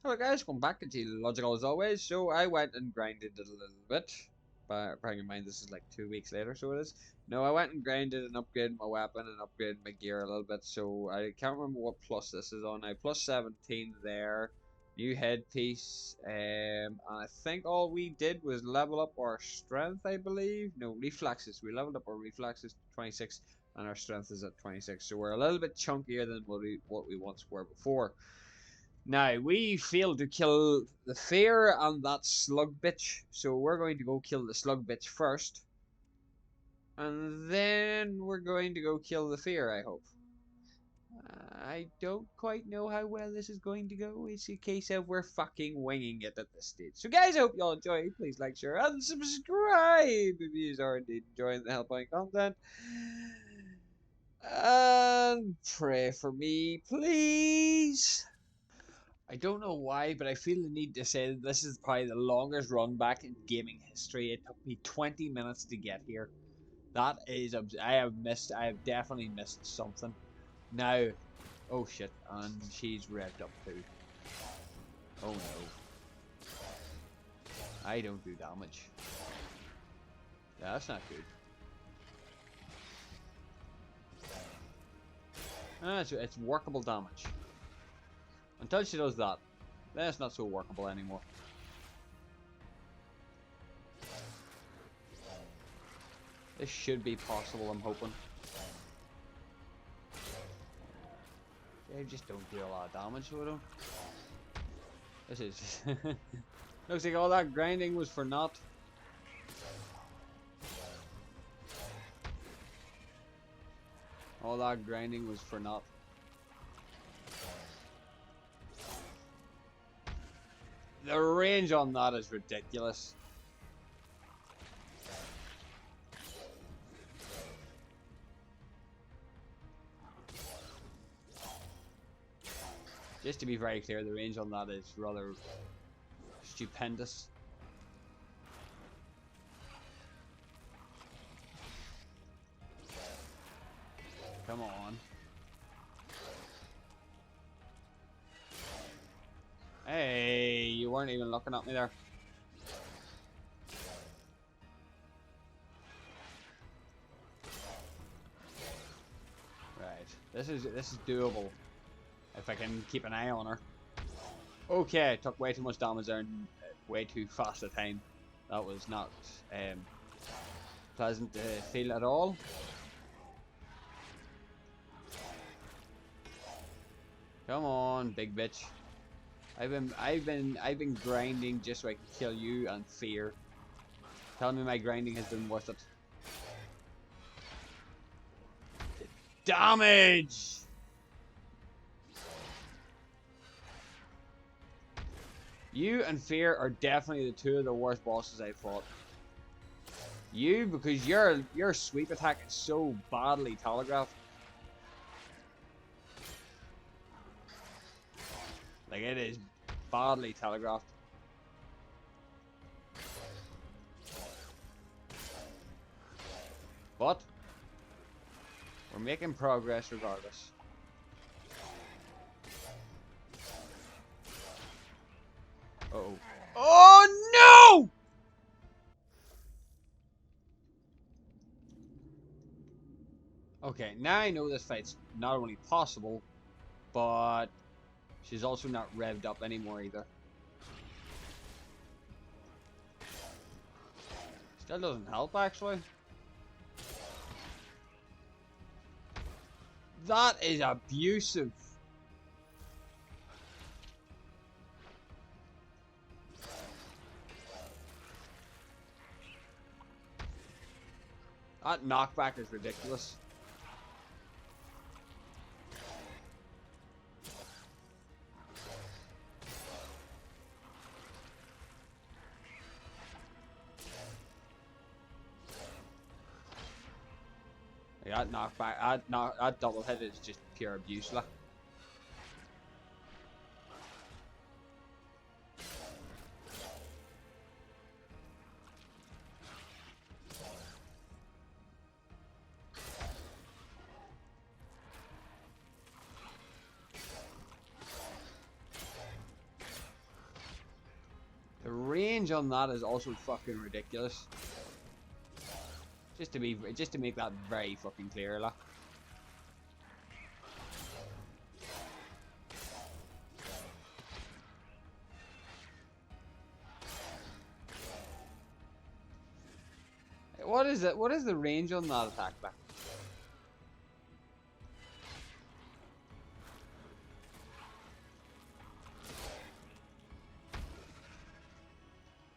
Hello guys, welcome back. It's Logical as always. So I went and grinded it a little bit. But bearing in mind this is like 2 weeks later, so it is. No, I went and grinded and upgraded my weapon and upgraded my gear a little bit. So I can't remember what plus this is on. I plus 17 there. New headpiece. And I think all we did was level up our strength, I believe. No, reflexes. We leveled up our reflexes to 26 and our strength is at 26. So we're a little bit chunkier than what we once were before. Now, we failed to kill the fear and that slug bitch, so we're going to go kill the slug bitch first. And then we're going to go kill the fear, I hope. I don't quite know how well this is going to go. It's a case of we're fucking winging it at this stage. So guys, I hope you all enjoy. Please like, share, and subscribe if you are indeed enjoying the Hellpoint content. And pray for me, please. I don't know why, but I feel the need to say that this is probably the longest run back in gaming history. It took me 20 minutes to get here. That is, I have definitely missed something. Now, oh shit, and she's revved up too. Oh no. I don't do damage. Yeah, that's not good. It's workable damage. Until she does that, then it's not so workable anymore. This should be possible, I'm hoping. They just don't do a lot of damage with them. This is... Looks like all that grinding was for naught. All that grinding was for naught. The range on that is ridiculous. Just to be very clear, the range on that is rather stupendous. Come on. Hey, you weren't even looking at me there. Right, this is doable if I can keep an eye on her. Okay, took way too much damage there and way too fast a time. That was not pleasant to feel at all. Come on, big bitch. I've been grinding just so I can kill you and fear. Tell me my grinding has been worth it. Damage! You and fear are definitely the two of the worst bosses I've fought. You, because your sweep attack is so badly telegraphed. Like, it is badly telegraphed. But we're making progress regardless. Uh-oh. Oh no! Okay, now I know this fight's not only possible, but she's also not revved up anymore either. Still doesn't help, actually. That is abusive. That knockback is ridiculous. That knockback, that double hit is just pure abuse. Like. range on that is also fucking ridiculous. Just to make that very fucking clear, like. What is it? What is the range on that attack, like?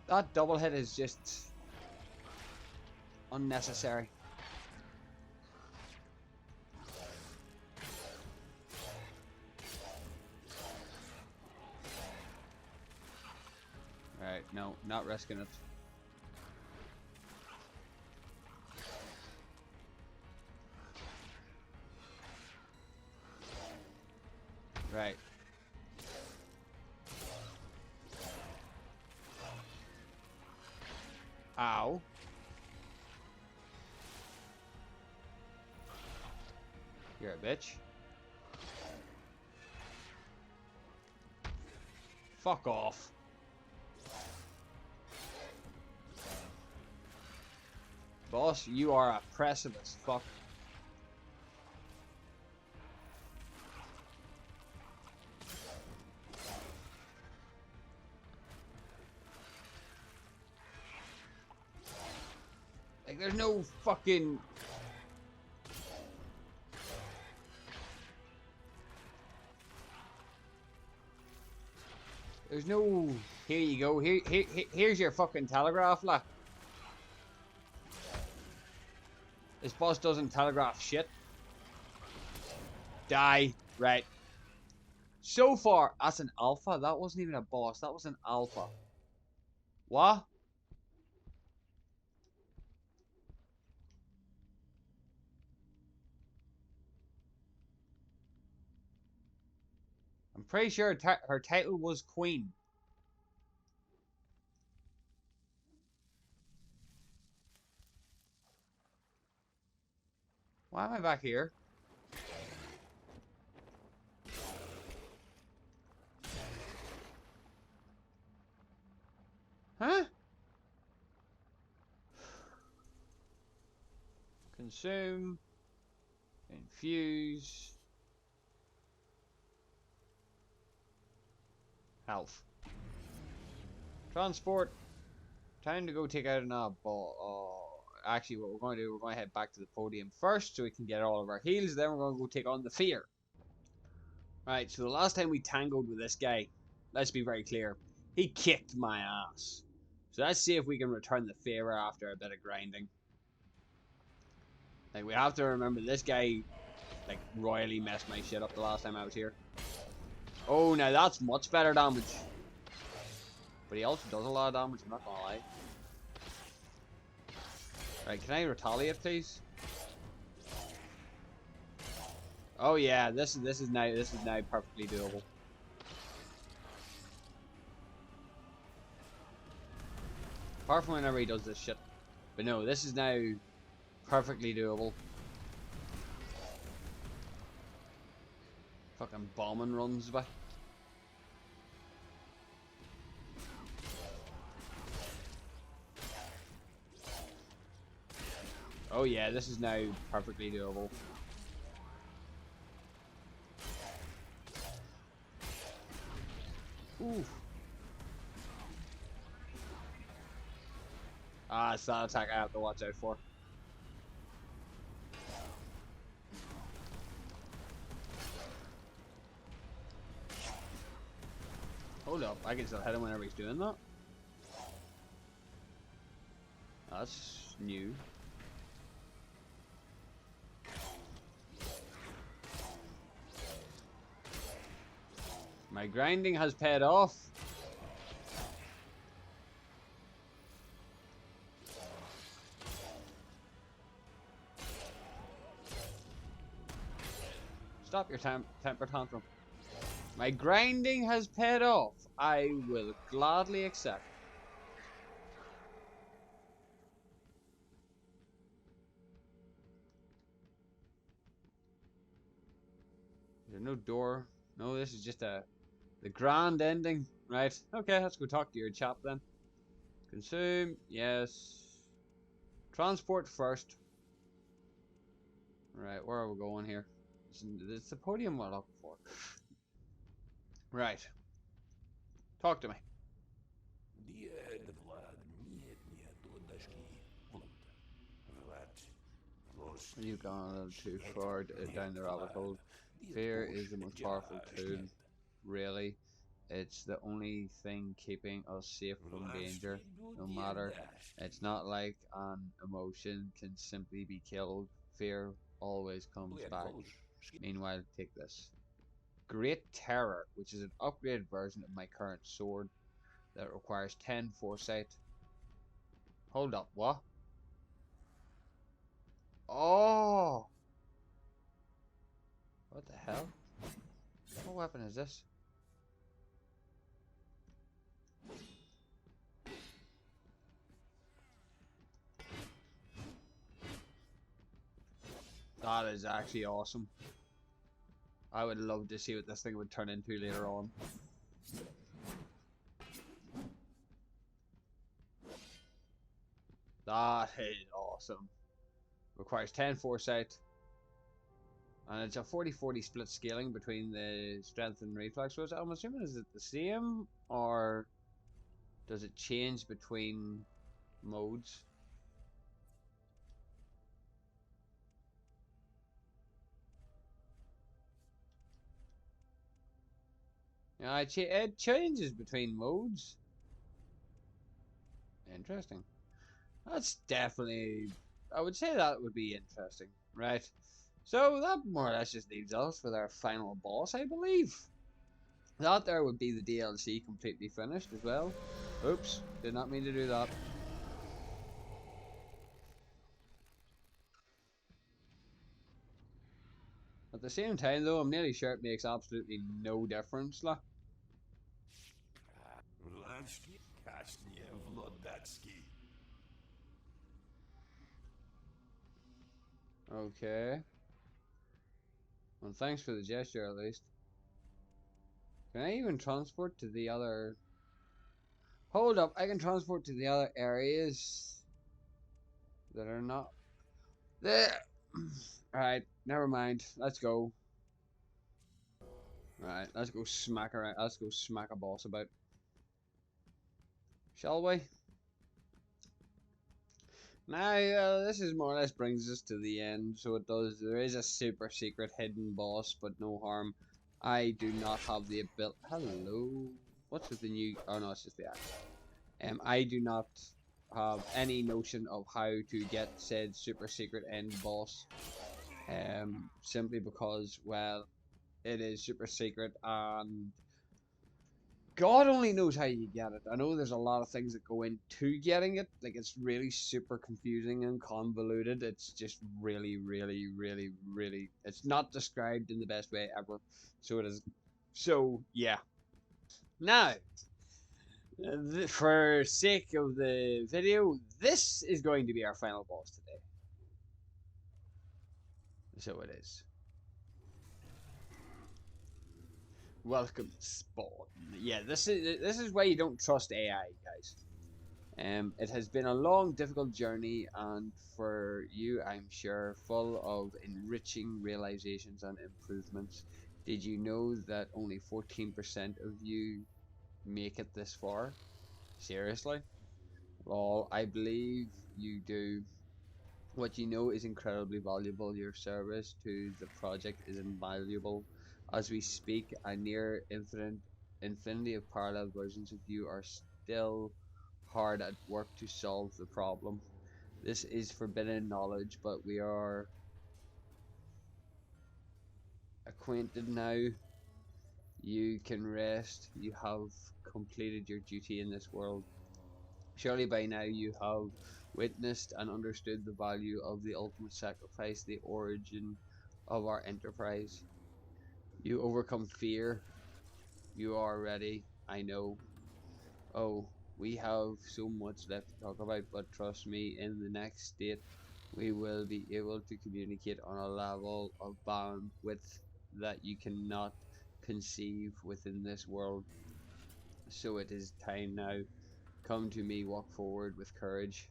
That double hit is just unnecessary. Right, no, not risking it. Right. Ow. You're a bitch. Fuck off. Boss, you are oppressive as fuck. Like, there's no fucking... There's no... Here you go. Here's your fucking telegraph, like. This boss doesn't telegraph shit. Die. Right. So far, that's an alpha. That wasn't even a boss. That was an alpha. What? I'm pretty sure her title was Queen. Why am I back here? Huh? Consume. Infuse. Health. Transport. Time to go take out an ball. Actually, what we're going to do, we're going to head back to the podium first so we can get all of our heals. Then we're going to go take on the fear. Right, so the last time we tangled with this guy, let's be very clear, he kicked my ass. So let's see if we can return the favor after a bit of grinding. Like, we have to remember, this guy, like, royally messed my shit up the last time I was here. Oh, now that's much better damage. But he also does a lot of damage, I'm not gonna lie. Right, can I retaliate, please? Oh yeah, this is now perfectly doable. Apart from whenever he does this shit. But no, this is now perfectly doable. Fucking bombing runs by. Oh yeah, this is now perfectly doable. Ooh. Ah, it's that attack I have to watch out for. Hold up, I can still hit him whenever he's doing that. That's new. My grinding has paid off. Stop your temper tantrum. My grinding has paid off. I will gladly accept. There's no door. No, this is just the grand ending. Right. Okay, let's go talk to your chap then. Consume, yes. Transport first. Right, where are we going here? It's the podium we're looking for. Right, talk to me. You've gone a little too far down the rabbit hole. Fear is the most powerful tool, really. It's the only thing keeping us safe from danger, no matter. It's not like an emotion can simply be killed. Fear always comes back. Meanwhile, take this. Great Terror, which is an upgraded version of my current sword that requires 10 foresight. Hold up, what? Oh! What the hell? What weapon is this? That is actually awesome. I would love to see what this thing would turn into later on. That is awesome. Requires 10 foresight. And it's a 40-40 split scaling between the strength and reflex. So I'm assuming, is it the same? Or does it change between modes? Yeah, it changes between modes. Interesting. That's definitely... I would say that would be interesting. Right. So that more or less just leaves us with our final boss, I believe. That there would be the DLC completely finished as well. Oops, did not mean to do that. At the same time though, I'm nearly sure it makes absolutely no difference. Like. Okay. Well, thanks for the gesture at least. Can I even transport to the other... Hold up, I can transport to the other areas that are not... There! Alright, never mind. Let's go. Alright, let's go smack around. Let's go smack a boss about. Shall we? Now, this is more or less brings us to the end. So it does. There is a super secret hidden boss, but no harm. I do not have the ability. Hello. What's with the new? Oh no, it's just the axe. I do not have any notion of how to get said super secret end boss. Simply because, well, it is super secret and God only knows how you get it. I know there's a lot of things that go into getting it. Like, it's really super confusing and convoluted. It's just really, really, really, really... It's not described in the best way ever. So it is... So, yeah. Now, for sake of the video, this is going to be our final boss today. So it is. Welcome, Spawn. Yeah, this is why you don't trust AI, guys. It has been a long, difficult journey, and for you, I'm sure, full of enriching realizations and improvements. Did you know that only 14% of you make it this far? Seriously? Well, I believe you do. What you know is incredibly valuable. Your service to the project is invaluable. As we speak, a near infinity of parallel versions of you are still hard at work to solve the problem. This is forbidden knowledge, but we are acquainted now. You can rest. You have completed your duty in this world. Surely by now you have witnessed and understood the value of the ultimate sacrifice, the origin of our enterprise. You overcome fear. You are ready. I know. Oh, we have so much left to talk about, but trust me, in the next state, we will be able to communicate on a level of bandwidth that you cannot conceive within this world. So it is time now Come to me, walk forward with courage.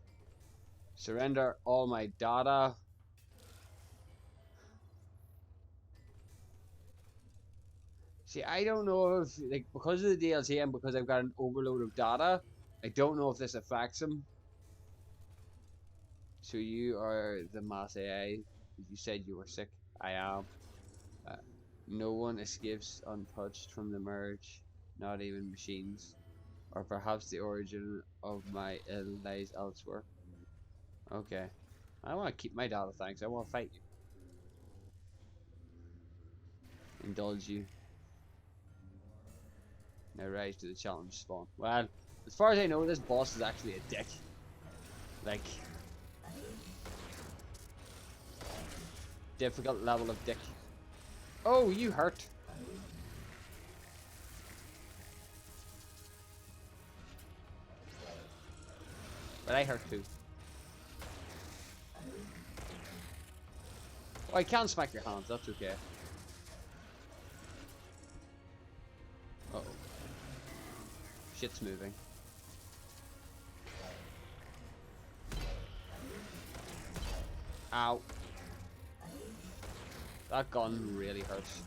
Surrender all my data. See, I don't know if, like, because of the DLC and because I've got an overload of data, I don't know if this affects them. So you are the mass AI. You said you were sick. I am. Uh, no one escapes untouched from the merge, not even machines. Or perhaps the origin of my ill lies elsewhere. Okay. I want to keep my data, thanks. I want to fight you. Indulge you. Now rise to the challenge spawn. Well, as far as I know, this boss is actually a dick. Like, difficult level of dick. Oh, you hurt. But I hurt too. Oh, I can smack your hands, that's okay. Uh oh. Shit's moving. Ow. That gun really hurts.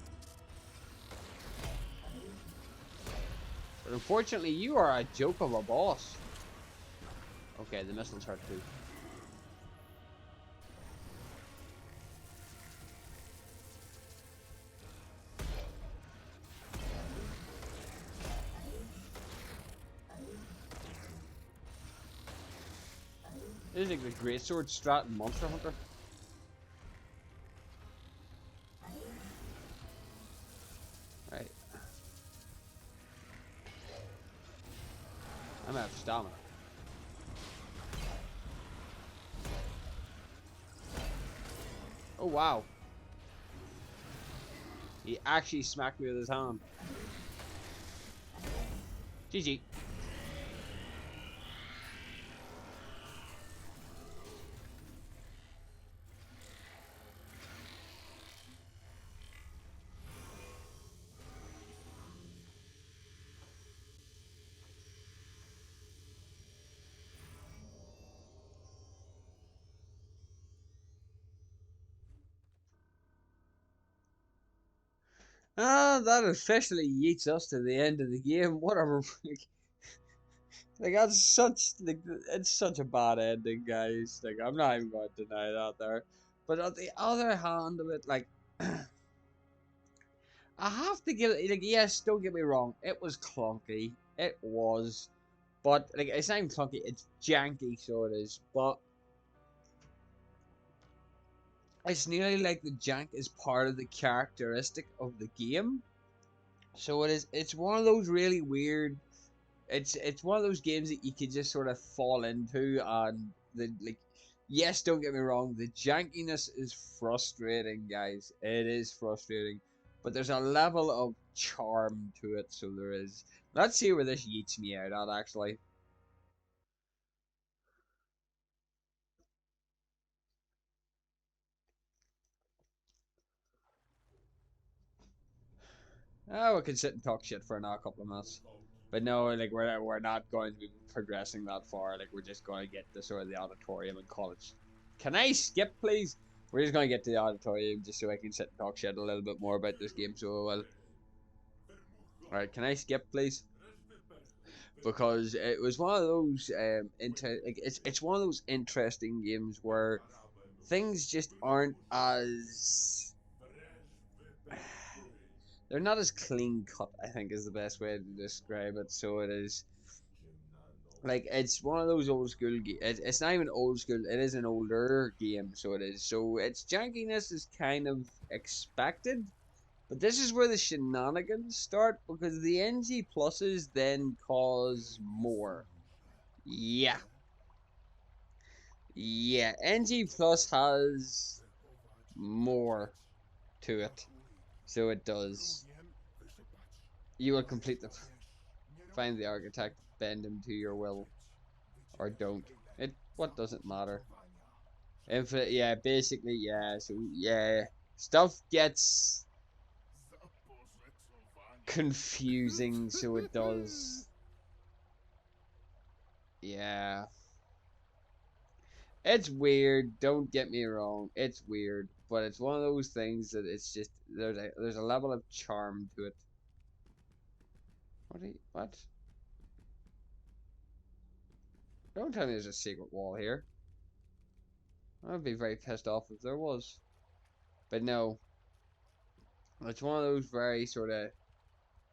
But unfortunately, you are a joke of a boss. Okay, the missiles hurt too. This is like the greatsword strat in Monster Hunter. Right. I'm out of stamina. Oh wow. He actually smacked me with his hand. GG. Ah, that officially yeets us to the end of the game. Whatever. Like that's such like it's such a bad ending, guys. Like I'm not even going to deny that there. But on the other hand of it, like I have to give it like yes, don't get me wrong, it was clunky. It was. But like it's not even clunky, it's janky so it is. But it's nearly like the jank is part of the characteristic of the game. So it is it's one of those really weird it's one of those games that you can just sort of fall into and the like yes don't get me wrong the jankiness is frustrating guys it is frustrating but there's a level of charm to it so there is. Let's see where this yeets me out at actually. Oh, we can sit and talk shit for another couple of minutes. But no, like we're not going to be progressing that far. Like we're just going to get to sort of the auditorium and college. Can I skip, please? We're just going to get to the auditorium just so I can sit and talk shit a little bit more about this game. So well, all right. Can I skip, please? Because it was one of those like it's one of those interesting games where things just aren't as they're not as clean cut, I think is the best way to describe it. So it is like it's one of those old school it's not even old school, it is an older game, so it is. So its jankiness is kind of expected. But this is where the shenanigans start because the NG pluses then cause more. Yeah. Yeah. NG plus has more to it. So it does. You will complete the find the architect, bend him to your will, or don't. It what does it matter? Infinite, yeah, basically, yeah. So yeah, stuff gets confusing, so it does. Yeah. It's weird, don't get me wrong. It's weird, but it's one of those things that it's just there's a level of charm to it. What? Don't tell me there's a secret wall here. I'd be very pissed off if there was. But no, it's one of those very sort of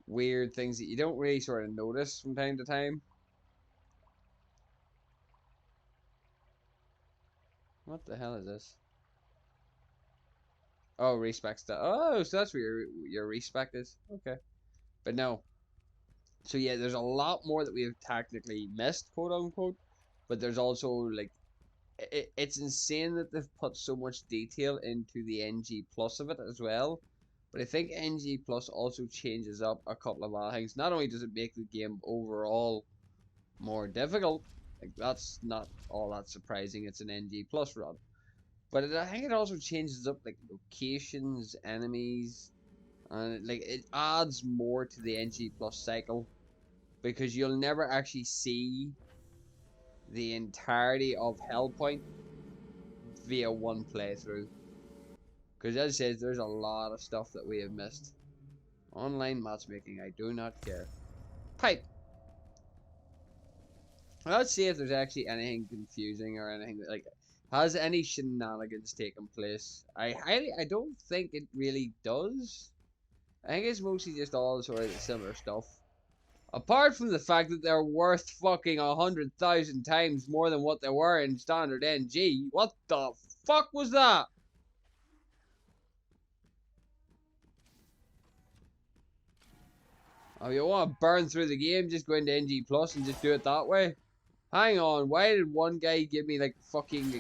weird things that you don't really sort of notice from time to time. What the hell is this? Oh, respec stuff. Oh, so that's where your respec is. Okay. But no. So yeah, there's a lot more that we have technically missed, quote unquote. But there's also like it's insane that they've put so much detail into the NG plus of it as well. But I think NG plus also changes up a couple of other things. Not only does it make the game overall more difficult, like that's not all that surprising. It's an NG plus run, but I think it also changes up like locations, enemies, and like it adds more to the NG plus cycle because you'll never actually see the entirety of Hellpoint via one playthrough. Because as I said, there's a lot of stuff that we have missed. Online matchmaking, I do not care. Pipe. Let's see if there's actually anything confusing or anything that, like, has any shenanigans taken place? I don't think it really does. I think it's mostly just all sort of similar stuff. Apart from the fact that they're worth fucking 100,000 times more than what they were in standard NG. What the fuck was that? Oh, you want to burn through the game? Just go into NG Plus and just do it that way? Hang on, why did one guy give me like fucking...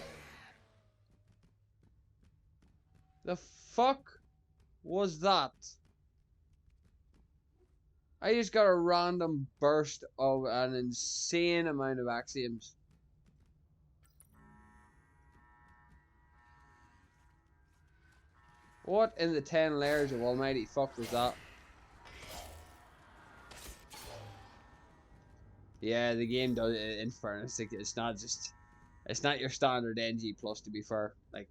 The fuck was that? I just got a random burst of an insane amount of axioms. What in the 10 layers of almighty fuck was that? Yeah, the game does, in fairness, it's not just... It's not your standard NG Plus, to be fair. Like,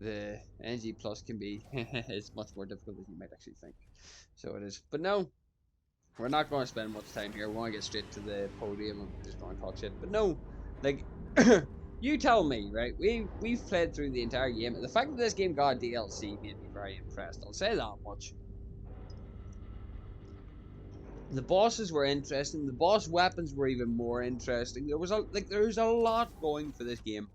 the NG Plus can be... it's much more difficult than you might actually think. So it is. But no, we're not going to spend much time here. We want to get straight to the podium and we're just going to talk shit. But no, like, you tell me, right? We've played through the entire game. And the fact that this game got a DLC made me very impressed. I'll say that much. The bosses were interesting. The boss weapons were even more interesting. There's a lot going for this game.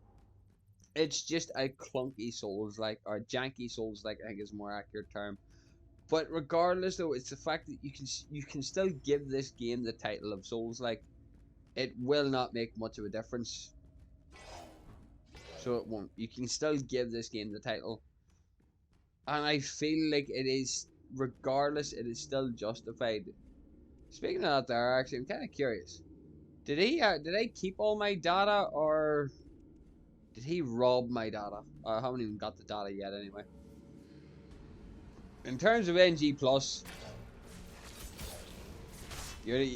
It's just a clunky Souls like, or janky Souls like, I think is a more accurate term. But regardless, though, it's the fact that you can still give this game the title of Souls like. It will not make much of a difference. So it won't. You can still give this game the title, and I feel like it is, regardless, it is still justified. Speaking of that, there, actually, I'm kind of curious. Did I keep all my data, or did he rob my data? I haven't even got the data yet, anyway. In terms of NG Plus,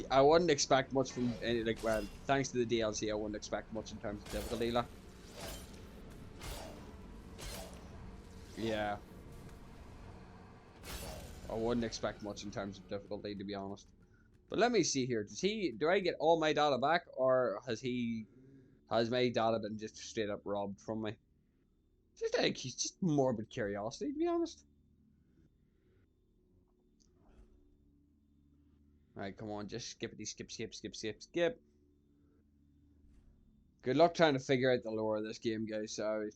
I wouldn't expect much from any, like, well, thanks to the DLC, I wouldn't expect much in terms of difficulty. Like. Yeah, I wouldn't expect much in terms of difficulty, to be honest. But let me see here. Do I get all my data back, or has my data been just straight up robbed from me? Just morbid curiosity, to be honest. Alright, come on, just skippity skip, skip, skip, skip, skip. Good luck trying to figure out the lore of this game, guys. So,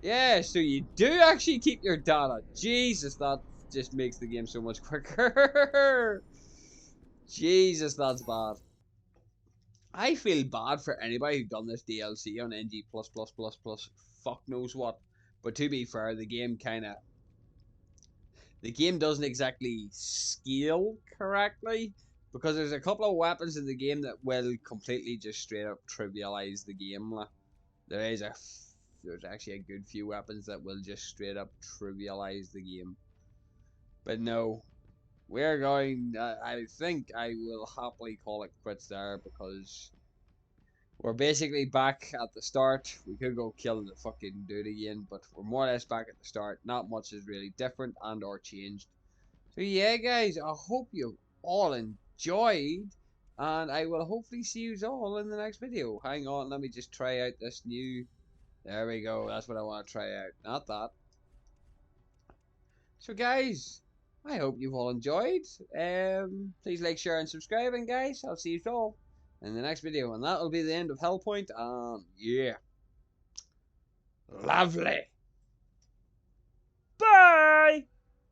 yeah, so you do actually keep your data. Jesus, that just makes the game so much quicker. Jesus, that's bad. I feel bad for anybody who done this DLC on NG plus plus plus plus fuck knows what. But to be fair, the game doesn't exactly scale correctly because there's a couple of weapons in the game that will completely just straight up trivialize the game. There is a there's actually a good few weapons that will just straight up trivialize the game. But no, we're going. I think I will happily call it quits there because we're basically back at the start. We could go kill the fucking dude again, but we're more or less back at the start. Not much is really different and or changed. So yeah, guys, I hope you all enjoyed, and I will hopefully see you all in the next video. Hang on, let me just try out this new. There we go. That's what I want to try out. Not that. So guys, I hope you've all enjoyed. Please like, share, and subscribe, and guys, I'll see you all in the next video, and that'll be the end of Hellpoint. Yeah, lovely.